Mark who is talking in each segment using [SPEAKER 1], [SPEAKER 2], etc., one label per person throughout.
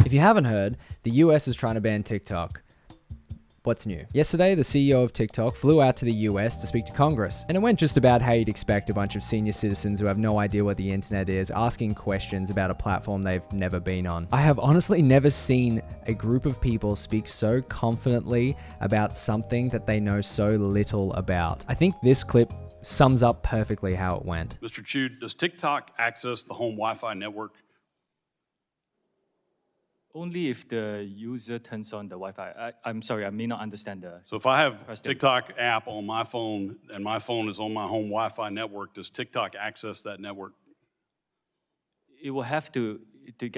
[SPEAKER 1] If you haven't heard, the US is trying to ban TikTok. What's new? Yesterday, the CEO of TikTok flew out to the US to speak to Congress, and it went just about how you'd expect a bunch of senior citizens who have no idea what the internet is asking questions about a platform they've never been on. I have honestly never seen a group of people speak so confidently about something that they know so little about. I think this clip sums up perfectly how it went.
[SPEAKER 2] Mr. Chu, does TikTok access the home Wi-Fi network?
[SPEAKER 3] Only if the user turns on the Wi-Fi. I'm sorry, I may not understand the
[SPEAKER 2] So if I have
[SPEAKER 3] question.
[SPEAKER 2] TikTok app on my phone and my phone is on my home Wi-Fi network, does TikTok access that network?
[SPEAKER 3] It will have to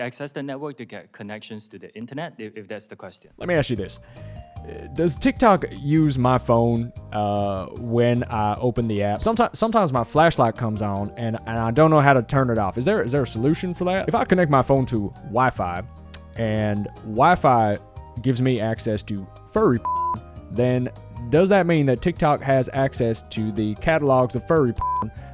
[SPEAKER 3] access the network to get connections to the internet, if that's the question.
[SPEAKER 1] Let me ask you this. Does TikTok use my phone when I open the app? Sometimes my flashlight comes on and I don't know how to turn it off. Is there a solution for that? If I connect my phone to Wi-Fi and Wi-Fi gives me access to furry, then does that mean that TikTok has access to the catalogs of furry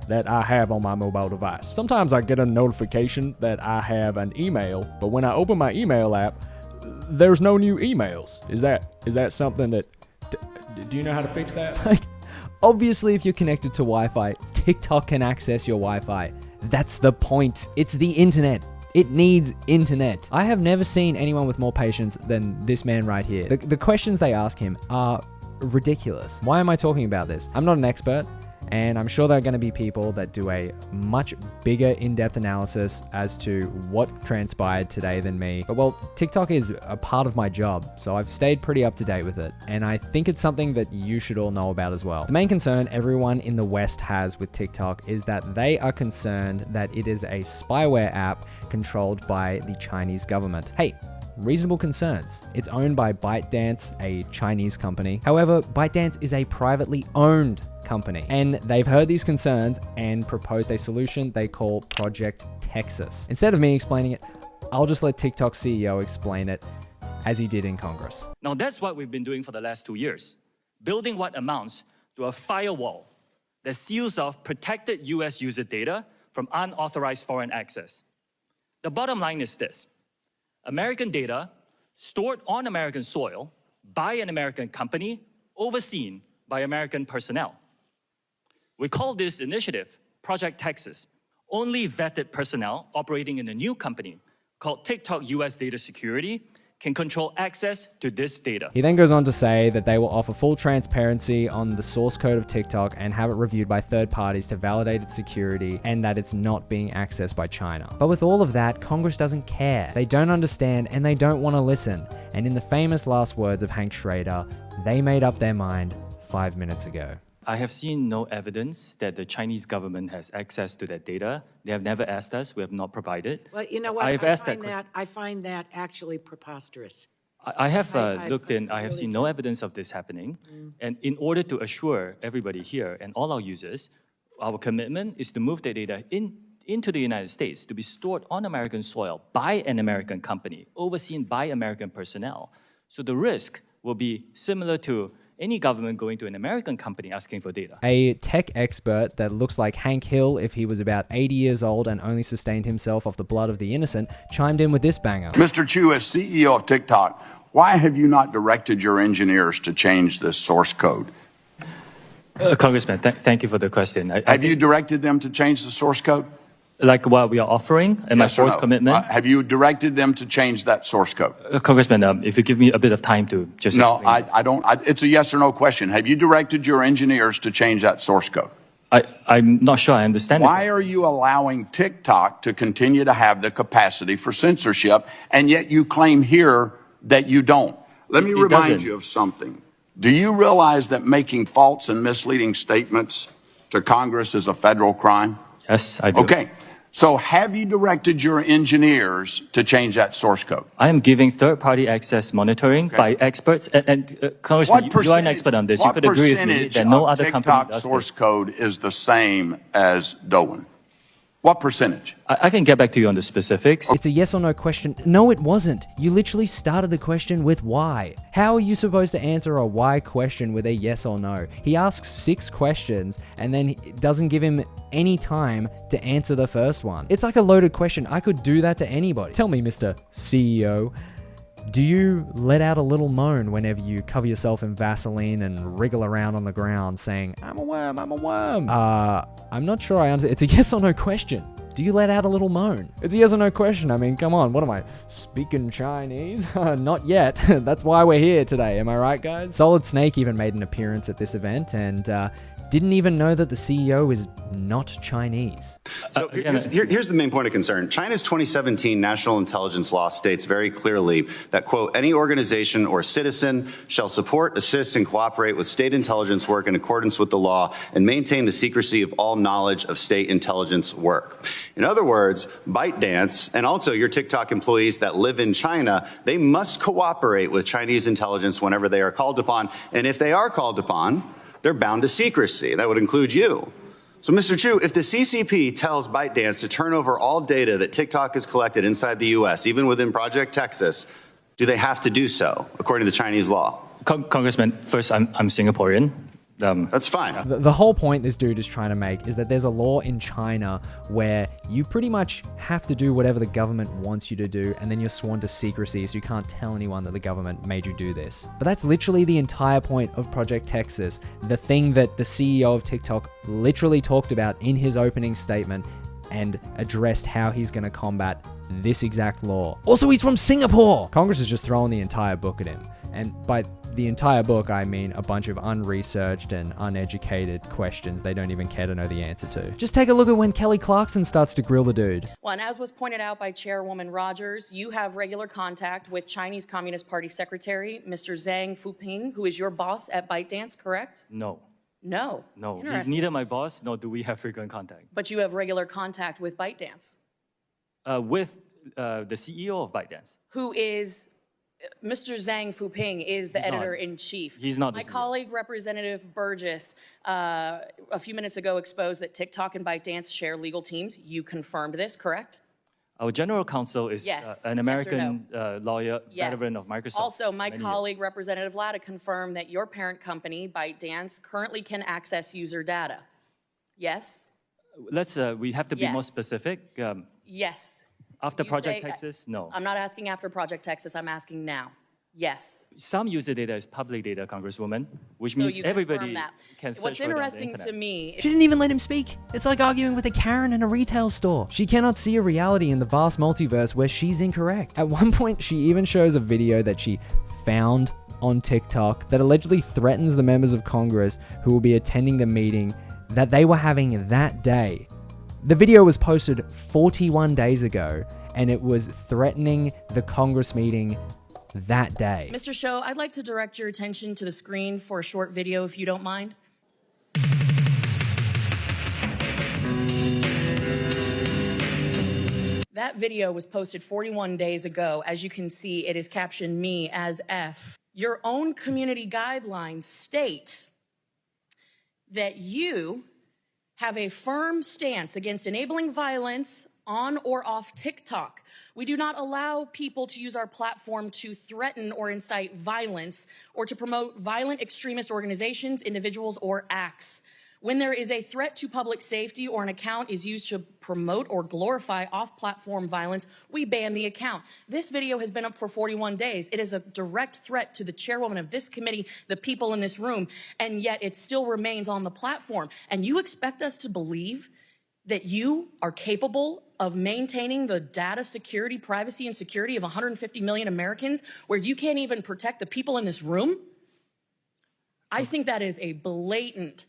[SPEAKER 1] that I have on my mobile device? Sometimes I get a notification that I have an email, but when I open my email app, there's no new emails. Is that something that, do you know how to fix that? Like, obviously if you're connected to Wi-Fi, TikTok can access your Wi-Fi. That's the point. It's the internet. It needs internet. I have never seen anyone with more patience than this man right here. The questions they ask him are ridiculous. Why am I talking about this? I'm not an expert, and I'm sure there are going to be people that do a much bigger in-depth analysis as to what transpired today than me. But well, TikTok is a part of my job, so I've stayed pretty up to date with it. And I think it's something that you should all know about as well. The main concern everyone in the West has with TikTok is that they are concerned that it is a spyware app controlled by the Chinese government. Hey, reasonable concerns. It's owned by ByteDance, a Chinese company. However, ByteDance is a privately owned company, and they've heard these concerns and proposed a solution they call Project Texas. Instead of me explaining it, I'll just let TikTok CEO explain it as he did in Congress.
[SPEAKER 3] Now that's what we've been doing for the last 2 years, building what amounts to a firewall that seals off protected US user data from unauthorized foreign access. The bottom line is this: American data stored on American soil by an American company, overseen by American personnel. We call this initiative Project Texas. Only vetted personnel operating in a new company called TikTok US Data Security can control access to this data.
[SPEAKER 1] He then goes on to say that they will offer full transparency on the source code of TikTok and have it reviewed by third parties to validate its security and that it's not being accessed by China. But with all of that, Congress doesn't care. They don't understand and they don't want to listen. And in the famous last words of Hank Schrader, they made up their mind 5 minutes ago.
[SPEAKER 3] I have seen no evidence that the Chinese government has access to that data. They have never asked us. We have not provided.
[SPEAKER 4] Well, you know what? I find that actually preposterous.
[SPEAKER 3] I have looked in. I have seen no evidence of this happening. And in order to assure everybody here and all our users, our commitment is to move the data into the United States to be stored on American soil by an American company, overseen by American personnel. So the risk will be similar to any government going to an American company asking for data.
[SPEAKER 1] A tech expert that looks like Hank Hill if he was about 80 years old and only sustained himself off the blood of the innocent chimed in with this banger.
[SPEAKER 5] Mr. Chu, as CEO of TikTok, why have you not directed your engineers to change this source code?
[SPEAKER 3] Congressman, thank you for the question.
[SPEAKER 5] Have you directed them to change the source code?
[SPEAKER 3] Like what we are offering and
[SPEAKER 5] Yes
[SPEAKER 3] my fourth commitment?
[SPEAKER 5] Have you directed them to change that source code?
[SPEAKER 3] Congressman, if you give me a bit of time to just
[SPEAKER 5] No,
[SPEAKER 3] explain.
[SPEAKER 5] I don't. It's a yes or no question. Have you directed your engineers to change that source code?
[SPEAKER 3] I'm not sure I understand.
[SPEAKER 5] Why are you allowing TikTok to continue to have the capacity for censorship, and yet you claim here that you don't? Let me remind you of something. Do you realize that making false and misleading statements to Congress is a federal crime?
[SPEAKER 3] Yes, I do.
[SPEAKER 5] Okay. So have you directed your engineers to change that source code?
[SPEAKER 3] I am giving third-party access monitoring by experts. And Congressman, you are an expert on this. You could agree with me that no other company does
[SPEAKER 5] TikTok source
[SPEAKER 3] this.
[SPEAKER 5] code is the same as Douyin? What percentage?
[SPEAKER 3] I can get back to you on the specifics.
[SPEAKER 1] It's a yes or no question. No, it wasn't. You literally started the question with why. How are you supposed to answer a why question with a yes or no? He asks 6 questions and then doesn't give him any time to answer the first one. It's like a loaded question. I could do that to anybody. Tell me, Mr. CEO, do you let out a little moan whenever you cover yourself in Vaseline and wriggle around on the ground saying, I'm a worm, I'm a worm? I'm not sure I understand. It's a yes or no question. Do you let out a little moan? It's a yes or no question. I mean, come on. What am I, speaking Chinese? Not yet. That's why we're here today. Am I right, guys? Solid Snake even made an appearance at this event and didn't even know that the CEO is not Chinese.
[SPEAKER 6] So here's the main point of concern. China's 2017 national intelligence law states very clearly that, quote, any organization or citizen shall support, assist, and cooperate with state intelligence work in accordance with the law and maintain the secrecy of all knowledge of state intelligence work. In other words, ByteDance and also your TikTok employees that live in China, they must cooperate with Chinese intelligence whenever they are called upon. And if they are called upon, they're bound to secrecy. That would include you. So, Mr. Chu, if the CCP tells ByteDance to turn over all data that TikTok has collected inside the U.S., even within Project Texas, do they have to do so, according to Chinese law?
[SPEAKER 3] Congressman, first, I'm Singaporean.
[SPEAKER 6] That's fine.
[SPEAKER 1] The whole point this dude is trying to make is that there's a law in China where you pretty much have to do whatever the government wants you to do, and then you're sworn to secrecy, so you can't tell anyone that the government made you do this. But that's literally the entire point of Project Texas, the thing that the CEO of TikTok literally talked about in his opening statement and addressed how he's going to combat this exact law. Also, he's from Singapore! Congress is just throwing the entire book at him. And by the entire book, I mean a bunch of unresearched and uneducated questions they don't even care to know the answer to. Just take a look at when Kelly Clarkson starts to grill the dude.
[SPEAKER 7] Well, and as was pointed out by Chairwoman Rogers, you have regular contact with Chinese Communist Party Secretary, Mr. Zhang Fuping, who is your boss at ByteDance, correct?
[SPEAKER 3] No.
[SPEAKER 7] No.
[SPEAKER 3] No, he's
[SPEAKER 7] Interesting.
[SPEAKER 3] neither my boss, nor do we have frequent contact.
[SPEAKER 7] But you have regular contact with ByteDance,
[SPEAKER 3] With the CEO of ByteDance.
[SPEAKER 7] who is Mr. Zhang Fuping is the
[SPEAKER 3] He's not.
[SPEAKER 7] editor-in-chief.
[SPEAKER 3] He's not the
[SPEAKER 7] My
[SPEAKER 3] CEO.
[SPEAKER 7] colleague, Representative Burgess, a few minutes ago exposed that TikTok and ByteDance share legal teams. You confirmed this, correct?
[SPEAKER 3] Our general counsel is
[SPEAKER 7] Yes.
[SPEAKER 3] an
[SPEAKER 7] Yes or
[SPEAKER 3] American lawyer,
[SPEAKER 7] Yes.
[SPEAKER 3] veteran of Microsoft.
[SPEAKER 7] Also, my
[SPEAKER 3] many years.
[SPEAKER 7] colleague, Representative Latta, confirmed that your parent company, ByteDance, currently can access user data. Yes?
[SPEAKER 3] We have to be more
[SPEAKER 7] Yes.
[SPEAKER 3] specific.
[SPEAKER 7] Yes.
[SPEAKER 3] After
[SPEAKER 7] You
[SPEAKER 3] Project
[SPEAKER 7] say-
[SPEAKER 3] Texas, no.
[SPEAKER 7] I'm not asking after Project Texas, I'm asking now. Yes.
[SPEAKER 3] Some user data is public data, Congresswoman, which
[SPEAKER 7] So
[SPEAKER 3] means
[SPEAKER 7] you
[SPEAKER 3] everybody
[SPEAKER 7] confirm that.
[SPEAKER 3] can search
[SPEAKER 7] What's
[SPEAKER 3] for it on the
[SPEAKER 7] interesting
[SPEAKER 3] internet.
[SPEAKER 7] to me,
[SPEAKER 1] She didn't even let him speak. It's like arguing with a Karen in a retail store. She cannot see a reality in the vast multiverse where she's incorrect. At one point, she even shows a video that she found on TikTok that allegedly threatens the members of Congress who will be attending the meeting that they were having that day. The video was posted 41 days ago, and it was threatening the Congress meeting that day.
[SPEAKER 7] Mr. Show, I'd like to direct your attention to the screen for a short video, if you don't mind. That video was posted 41 days ago. As you can see, it is captioned me as F. Your own community guidelines state that you have a firm stance against enabling violence on or off TikTok. We do not allow people to use our platform to threaten or incite violence or to promote violent extremist organizations, individuals, or acts. When there is a threat to public safety or an account is used to promote or glorify off-platform violence, we ban the account. This video has been up for 41 days. It is a direct threat to the chairwoman of this committee, the people in this room, and yet it still remains on the platform. And you expect us to believe that you are capable of maintaining the data security, privacy, and security of 150 million Americans where you can't even protect the people in this room? I think that is a blatant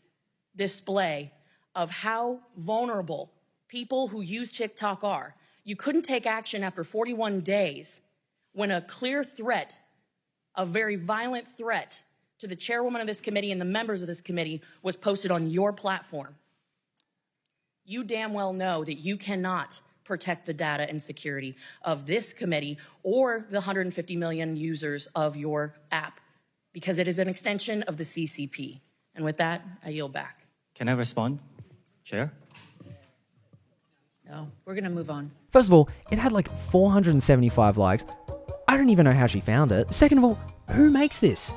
[SPEAKER 7] display of how vulnerable people who use TikTok are. You couldn't take action after 41 days when a clear threat, a very violent threat to the chairwoman of this committee and the members of this committee was posted on your platform. You damn well know that you cannot protect the data and security of this committee or the 150 million users of your app because it is an extension of the CCP. And with that, I yield back.
[SPEAKER 3] Can I respond, Chair?
[SPEAKER 4] No, we're going to move on.
[SPEAKER 1] First of all, it had like 475 likes. I don't even know how she found it. Second of all, who makes this?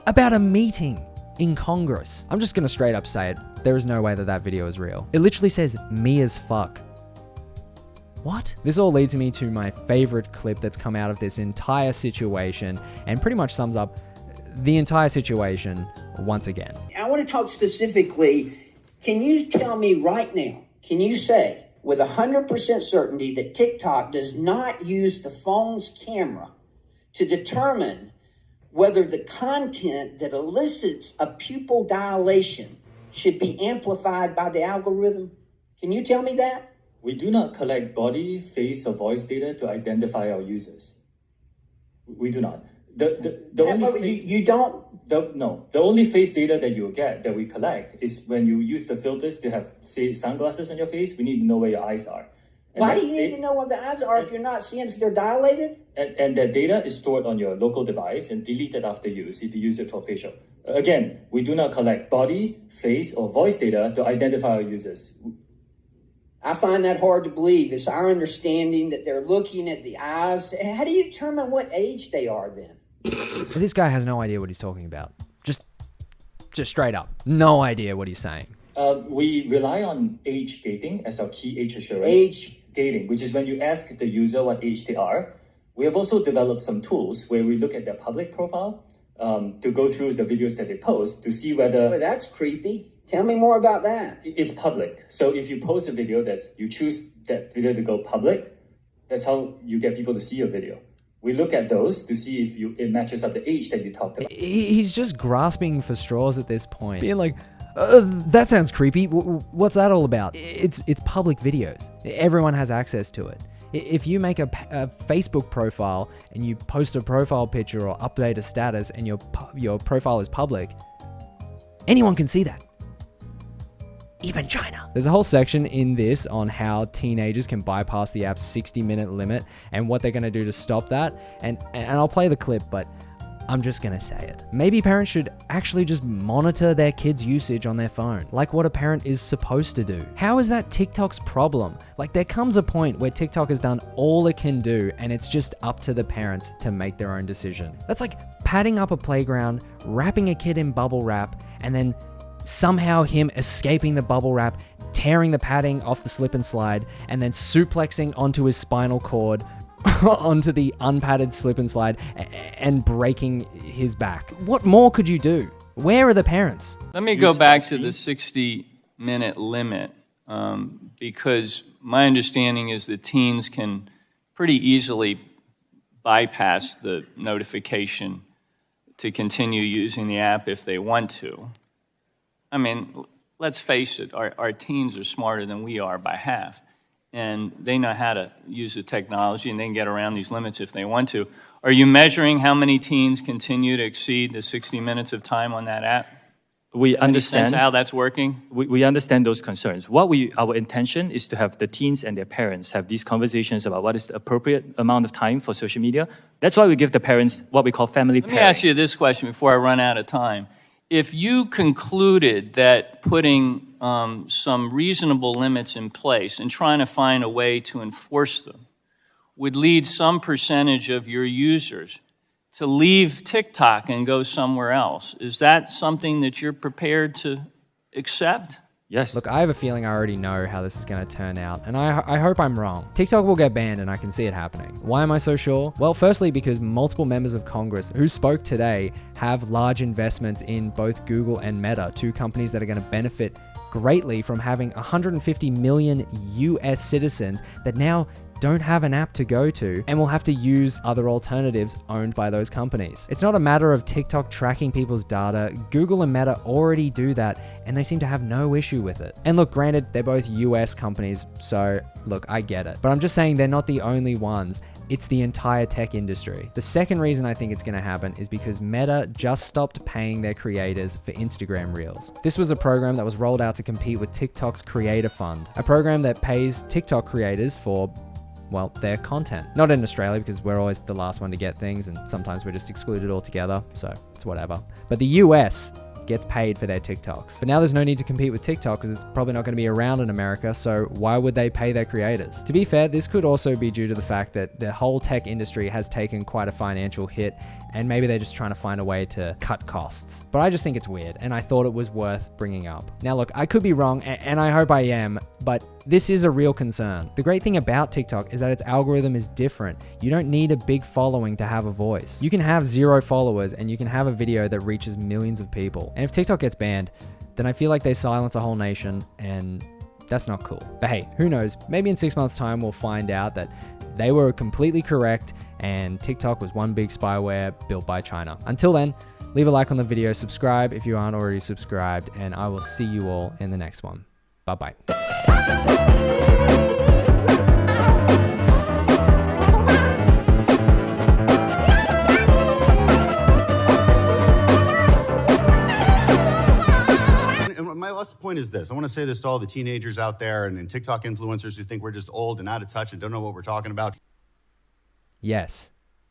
[SPEAKER 1] About a meeting in Congress. I'm just gonna straight up say it. There is no way that that video is real. It literally says me as fuck. What? This all leads me to my favorite clip that's come out of this entire situation and pretty much sums up the entire situation once again.
[SPEAKER 8] I want to talk specifically. Can you tell me right now, can you say with 100% certainty that TikTok does not use the phone's camera to determine whether the content that elicits a pupil dilation should be amplified by the algorithm? Can you tell me that?
[SPEAKER 3] We do not collect body, face, or voice data to identify our users. We do not. The only face data that you'll get, that we collect, is when you use the filters to have, say, sunglasses on your face. We need to know where your eyes are.
[SPEAKER 8] Why do you need to know what the eyes are if you're not seeing if they're dilated?
[SPEAKER 3] And that data is stored on your local device and deleted after use if you use it for facial. Again, we do not collect body, face, or voice data to identify our users.
[SPEAKER 8] I find that hard to believe. It's our understanding that they're looking at the eyes. How do you determine what age they are then?
[SPEAKER 1] This guy has no idea what he's talking about. Just straight up. No idea what he's saying.
[SPEAKER 3] We rely on age gating as our key age assurance.
[SPEAKER 8] Age
[SPEAKER 3] gating, which is when you ask the user what age they are. We have also developed some tools where we look at their public profile to go through the videos that they post to see whether...
[SPEAKER 8] Well, that's creepy. Tell me more about that.
[SPEAKER 3] It's public. So if you post a video, you choose that video to go public, that's how you get people to see your video. We look at those to see if it matches up the age that you talked about.
[SPEAKER 1] He's just grasping for straws at this point. Being like, that sounds creepy. What's that all about? It's public videos. Everyone has access to it. If you make a Facebook profile and you post a profile picture or update a status and your profile is public, anyone can see that. Even China. There's a whole section in this on how teenagers can bypass the app's 60-minute limit and what they're going to do to stop that. And I'll play the clip, but I'm just going to say it. Maybe parents should actually just monitor their kids' usage on their phone, like what a parent is supposed to do. How is that TikTok's problem? Like, there comes a point where TikTok has done all it can do, and it's just up to the parents to make their own decision. That's like padding up a playground, wrapping a kid in bubble wrap, and then somehow him escaping the bubble wrap, tearing the padding off the slip and slide, and then suplexing onto his spinal cord onto the unpadded slip and slide and breaking his back. What more could you do? Where are the parents?
[SPEAKER 9] Let me go back to the 60-minute limit because my understanding is that teens can pretty easily bypass the notification to continue using the app if they want to. I mean, let's face it, our teens are smarter than we are by half, and they know how to use the technology, and they can get around these limits if they want to. Are you measuring how many teens continue to exceed the 60 minutes of time on that app?
[SPEAKER 3] We understand
[SPEAKER 9] Any sense how that's working.
[SPEAKER 3] We understand those concerns. Our intention is to have the teens and their parents have these conversations about what is the appropriate amount of time for social media. That's why we give the parents what we call family pairing.
[SPEAKER 9] Let me ask you this question before I run out of time. If you concluded that putting some reasonable limits in place and trying to find a way to enforce them would lead some percentage of your users to leave TikTok and go somewhere else, is that something that you're prepared to accept?
[SPEAKER 3] Yes.
[SPEAKER 1] Look, I have a feeling I already know how this is going to turn out, and I hope I'm wrong. TikTok will get banned, and I can see it happening. Why am I so sure? Well, firstly, because multiple members of Congress who spoke today have large investments in both Google and Meta, two companies that are going to benefit greatly from having 150 million US citizens that now don't have an app to go to and will have to use other alternatives owned by those companies. It's not a matter of TikTok tracking people's data. Google and Meta already do that, and they seem to have no issue with it. And look, granted, they're both US companies, so look, I get it. But I'm just saying they're not the only ones. It's the entire tech industry. The second reason I think it's going to happen is because Meta just stopped paying their creators for Instagram Reels. This was a program that was rolled out to compete with TikTok's Creator Fund, a program that pays TikTok creators for, well, their content. Not in Australia because we're always the last one to get things and sometimes we're just excluded altogether, so it's whatever. But the US gets paid for their TikToks. But now there's no need to compete with TikTok because it's probably not going to be around in America, so why would they pay their creators? To be fair, this could also be due to the fact that the whole tech industry has taken quite a financial hit, and maybe they're just trying to find a way to cut costs. But I just think it's weird, and I thought it was worth bringing up. Now look, I could be wrong, and I hope I am, but this is a real concern. The great thing about TikTok is that its algorithm is different. You don't need a big following to have a voice. You can have 0 followers and you can have a video that reaches millions of people. And if TikTok gets banned, then I feel like they silence a whole nation, and that's not cool. But hey, who knows? Maybe in 6 months' time we'll find out that they were completely correct and TikTok was one big spyware built by China. Until then, leave a like on the video, subscribe if you aren't already subscribed, and I will see you all in the next one. Bye-bye.
[SPEAKER 6] My last point is this. I want to say this to all the teenagers out there and TikTok influencers who think we're just old and out of touch and don't know what we're talking about.
[SPEAKER 1] Yes.